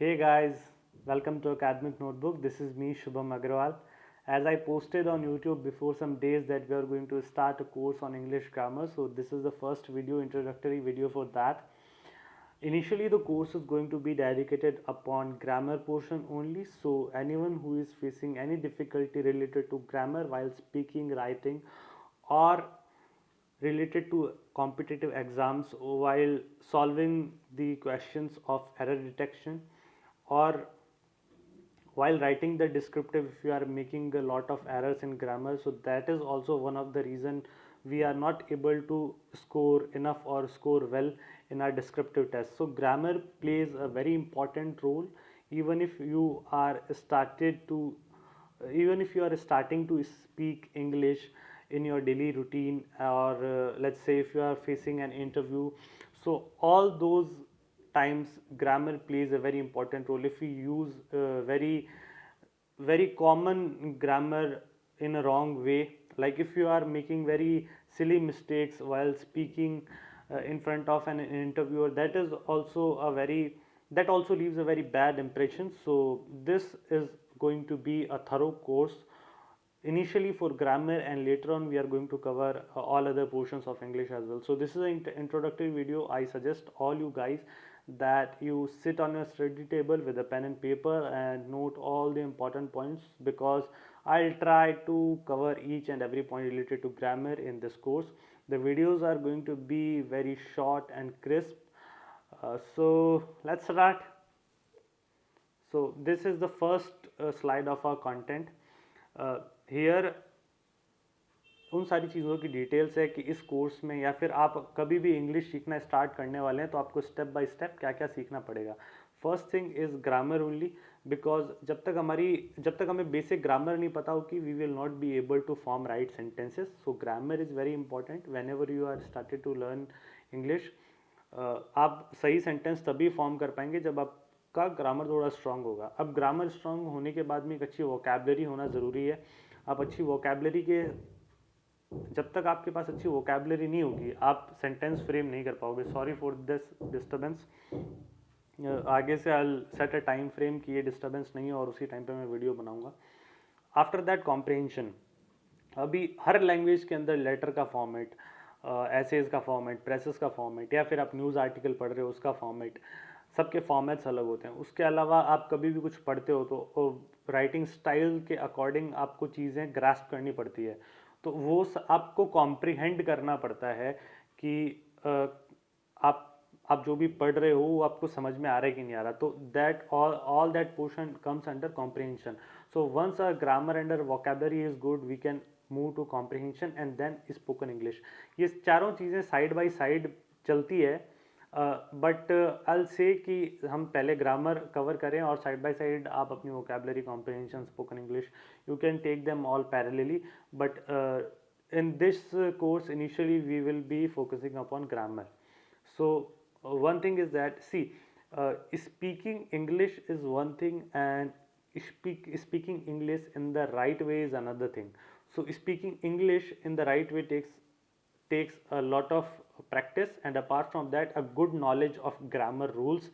Hey guys, welcome to Academic Notebook. This is me, Shubham Agrawal. As I posted on YouTube before some days that we are going to start a course on English grammar, so this is the first video, introductory video for that. Initially, the course is going to be dedicated upon grammar portion only. So anyone who is facing any difficulty related to grammar while speaking, writing, or related to competitive exams while solving the questions of error detection or while writing the descriptive, if you are making a lot of errors in grammar, so that is also one of the reason we are not able to score enough or score well in our descriptive test. So grammar plays a very important role even if you are started to even if you are starting to speak English in your daily routine, or let's say if you are facing an interview. So all those times grammar plays a very important role. If we use very common grammar in a wrong way, like if you are making very silly mistakes while speaking in front of an interviewer, that also leaves a very bad impression. So this is going to be a thorough course initially for grammar, and later on we are going to cover all other portions of English as well. So this is an introductory video. I suggest all you guys that you sit on your study table with a pen and paper and note all the important points, because I'll try to cover each and every point related to grammar in this course. The videos are going to be very short and crisp. So let's start. So this is the first slide of our content. Here उन सारी चीज़ों की details है कि इस course में, या फिर आप कभी भी इंग्लिश सीखना स्टार्ट करने वाले हैं तो आपको स्टेप बाय स्टेप क्या क्या सीखना पड़ेगा. First thing is grammar only, because जब तक हमें बेसिक ग्रामर नहीं पता होगी we will not be able to form right sentences. So grammar is very important whenever you are started to learn English. आप सही सेंटेंस तभी form कर पाएंगे जब आपका ग्रामर थोड़ा स्ट्रांग होगा. अब ग्रामर स्ट्रांग होने के बाद में एक अच्छी वोकैबलरी होना ज़रूरी है. आप अच्छी वोकैबलरी के जब तक आपके पास अच्छी वोकैबलरी नहीं होगी आप सेंटेंस फ्रेम नहीं कर पाओगे. Sorry for this disturbance. आगे से आई सेट अ टाइम फ्रेम कि ये डिस्टर्बेंस नहीं है और उसी टाइम पे मैं वीडियो बनाऊंगा. After that comprehension. अभी हर लैंग्वेज के अंदर लेटर का फॉर्मेट, एसेज का फॉर्मेट, प्रेसेस का फॉर्मेट, या फिर आप न्यूज़ आर्टिकल पढ़ रहे हो उसका फॉर्मेट, सबके फॉर्मेट्स अलग होते हैं. उसके अलावा आप कभी भी कुछ पढ़ते हो तो राइटिंग स्टाइल के अकॉर्डिंग आपको चीज़ें ग्रास्प करनी पड़ती है. तो वो आपको कॉम्प्रिहेंड करना पड़ता है कि आप आप जो भी पढ़ रहे हो वो आपको समझ में आ रहा है कि नहीं आ रहा. तो that all that portion comes under comprehension. So once a grammar and vocabulary is good we can move to comprehension and then spoken English. ये चारों चीज़ें साइड बाय साइड चलती है. बट आई से कि हम पहले ग्रामर कवर करें और साइड बाय साइड आप अपनी vocabulary, comprehension, spoken English, you can take them all parallelly. But in this course initially we will be focusing upon grammar. So one thing is that, see, speaking English is one thing, and speaking English in the right way is another thing. So speaking English in the right way takes a lot of practice, and apart from that a good knowledge of grammar rules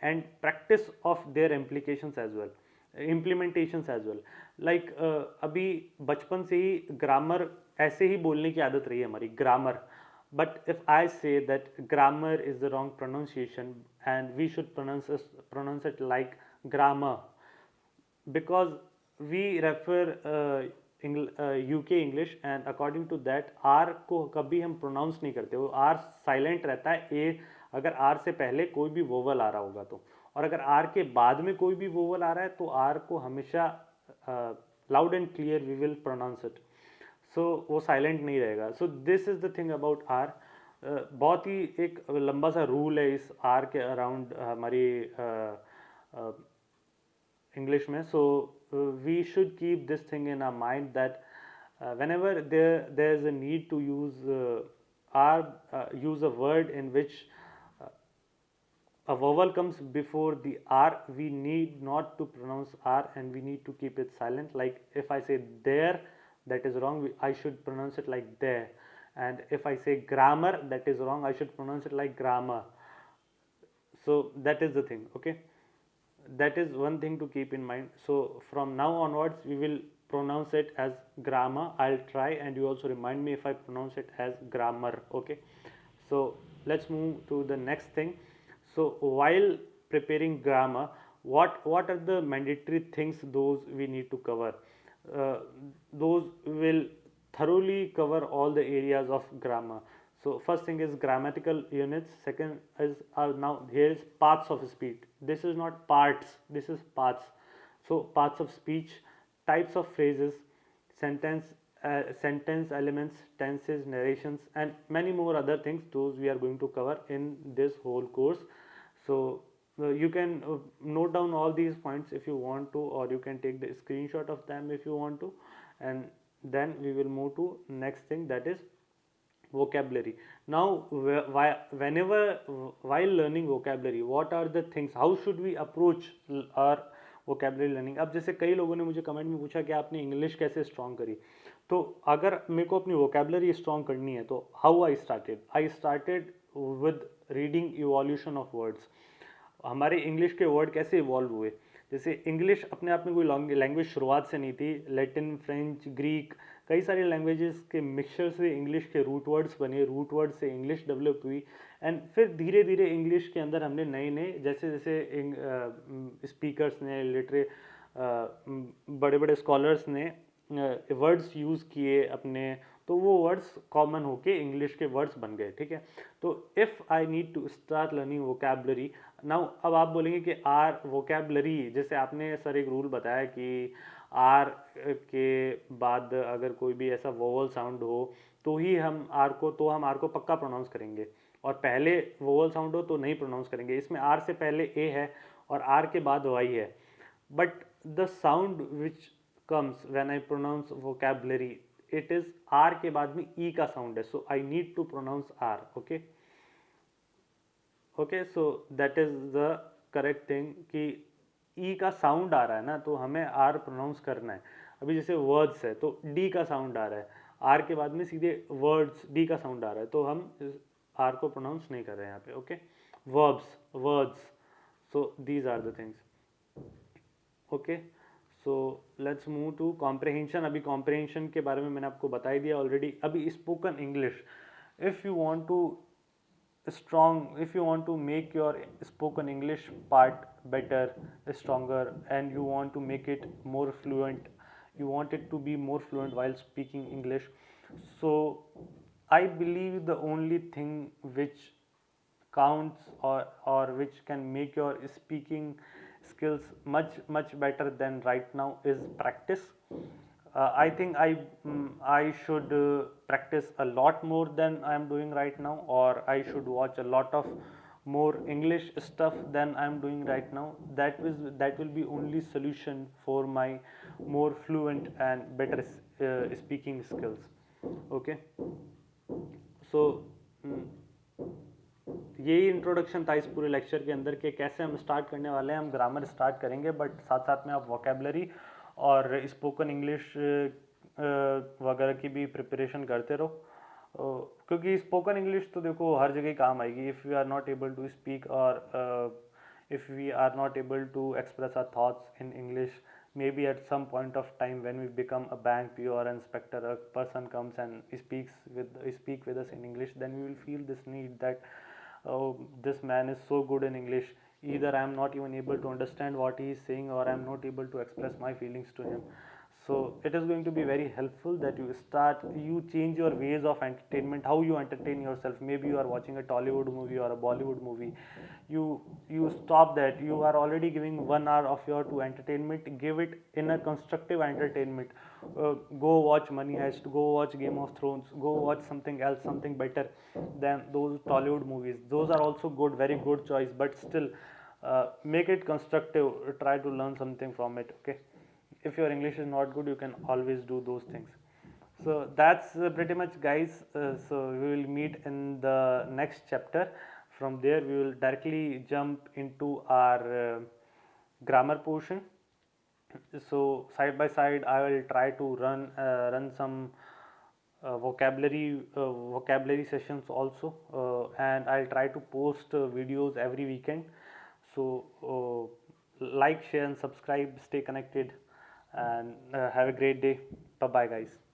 and practice of their implications as well, implementations as well. Like अभी बचपन से ही grammar ऐसे ही बोलने की आदत रही है हमारी, grammar. But if I say that grammar is the wrong pronunciation and we should pronounce it like grammar, because we refer UK English, and according to that R को कभी हम प्रोनाउंस नहीं करते. वो R साइलेंट रहता है. ए अगर R से पहले कोई भी वोवल आ रहा होगा तो, और अगर R के बाद में कोई भी वोवल आ रहा है तो R को हमेशा loud and clear we will pronounce it. So वो साइलेंट नहीं रहेगा. So this is the thing about R. बहुत ही एक लंबा सा रूल है इस R के अराउंड हमारी English में. So we should keep this thing in our mind that whenever there is a need to use a word in which a vowel comes before the R, we need not to pronounce R and we need to keep it silent. Like if I say there, that is wrong, I should pronounce it like there. And if I say grammar, that is wrong, I should pronounce it like grammar. So that is the thing. Okay. that is one thing to keep in mind. So from now onwards we will pronounce it as grammar. I'll try, and you also remind me if I pronounce it as grammar. Okay, so let's move to the next thing. So while preparing grammar, what are the mandatory things those we need to cover? uh, those will thoroughly cover all the areas of grammar. So first thing is grammatical units. Second is now here is parts of speech. This is not parts, this is parts. So parts of speech, types of phrases, sentence elements, tenses, narrations, and many more other things. Those we are going to cover in this whole course. So you can note down all these points if you want to, or you can take the screenshot of them if you want to, and then we will move to next thing, that is vocabulary. Now whenever while learning vocabulary, what are the things, how should we approach our vocabulary learning? अब जैसे कई लोगों ने मुझे comment में पूछा कि आपने इंग्लिश कैसे स्ट्रॉन्ग करी, तो अगर मेरे को अपनी vocabulary स्ट्रॉन्ग करनी है तो how I started with reading evolution of words. हमारे इंग्लिश के वर्ड कैसे इवॉल्व हुए. जैसे इंग्लिश अपने आप में कोई लैंग्वेज शुरुआत से नहीं थी. लैटिन, फ्रेंच, ग्रीक, कई सारी लैंग्वेजेस के मिक्सचर से इंग्लिश के रूट वर्ड्स बने, रूट वर्ड से इंग्लिश डेवलप हुई, एंड फिर धीरे धीरे इंग्लिश के अंदर हमने नए नए जैसे जैसे स्पीकर्स ने, लिटरे बड़े बड़े स्कॉलर्स ने वर्ड्स यूज़ किए अपने, तो वो वर्ड्स कॉमन होके इंग्लिश के वर्ड्स बन गए. ठीक है, तो if I need to start learning vocabulary now, अब आप बोलेंगे कि आर वोकेबलरी, जैसे आपने सर एक रूल बताया कि आर के बाद अगर कोई भी ऐसा वोवल साउंड हो तो ही हम आर को, तो हम आर को पक्का प्रोनाउंस करेंगे, और पहले वोवल साउंड हो तो नहीं प्रोनाउंस करेंगे. इसमें आर से पहले ए है और आर के बाद वाई है, but the sound which comes when I pronounce vocabulary, it is R के बाद में E का साउंड है, so I need to pronounce R. okay, okay, so that is the correct thing कि E का साउंड आ रहा है ना, तो हमें R प्रोनाउंस करना है. अभी जैसे वर्ड्स है तो D का साउंड आ रहा है, R के बाद में सीधे वर्ड्स D का साउंड आ रहा है, तो हम R को प्रोनाउंस नहीं कर रहे हैं यहाँ पे. Okay, verbs, words, so these are the things. Okay, so let's move to comprehension. अभी कॉम्प्रहेंशन के बारे में मैंने आपको बता ही दिया ऑलरेडी. अभी spoken English, if you want to strong, if you want to make your spoken English part better, stronger, and you want to make it more fluent, you want it to be more fluent while speaking English, so I believe the only thing which counts, or which can make your speaking skills much better than right now is practice. I think I should practice a lot more than I am doing right now, or I should watch a lot of more English stuff than I am doing right now. That will be only solution for my more fluent and better speaking skills. Okay, so यही introduction था इस पूरे lecture के अंदर कि कैसे हम start करने वाले हैं. हम ग्रामर स्टार्ट करेंगे, बट साथ साथ में आप वोकेबलरी और स्पोकन इंग्लिश वगैरह की भी प्रिपरेशन करते रहो, क्योंकि स्पोकन इंग्लिश तो देखो हर जगह काम आएगी. If we are not able to speak, और if we are not able to express our thoughts in English, maybe at some point of time when we become a bank PO or inspector, a person comes and speak with us in English, then we will feel this need that, oh, this man is so good in English, either I am not even able to understand what he is saying, or I am not able to express my feelings to him. So it is going to be very helpful that you change your ways of entertainment, how you entertain yourself. Maybe you are watching a Tollywood movie or a Bollywood movie, you stop that. You are already giving 1 hour of your to entertainment, give it in a constructive entertainment. Go watch Money Heist, go watch Game of Thrones, go watch something else, something better than those Tollywood movies. Those are also good, very good choice, but still make it constructive. Try to learn something from it. Okay, if your English is not good, you can always do those things. So that's pretty much, guys. So we will meet in the next chapter. From there we will directly jump into our grammar portion. So side by side I will try to run some vocabulary sessions also, and I'll try to post videos every weekend. So like, share, and subscribe. Stay connected, and have a great day. Bye bye, guys.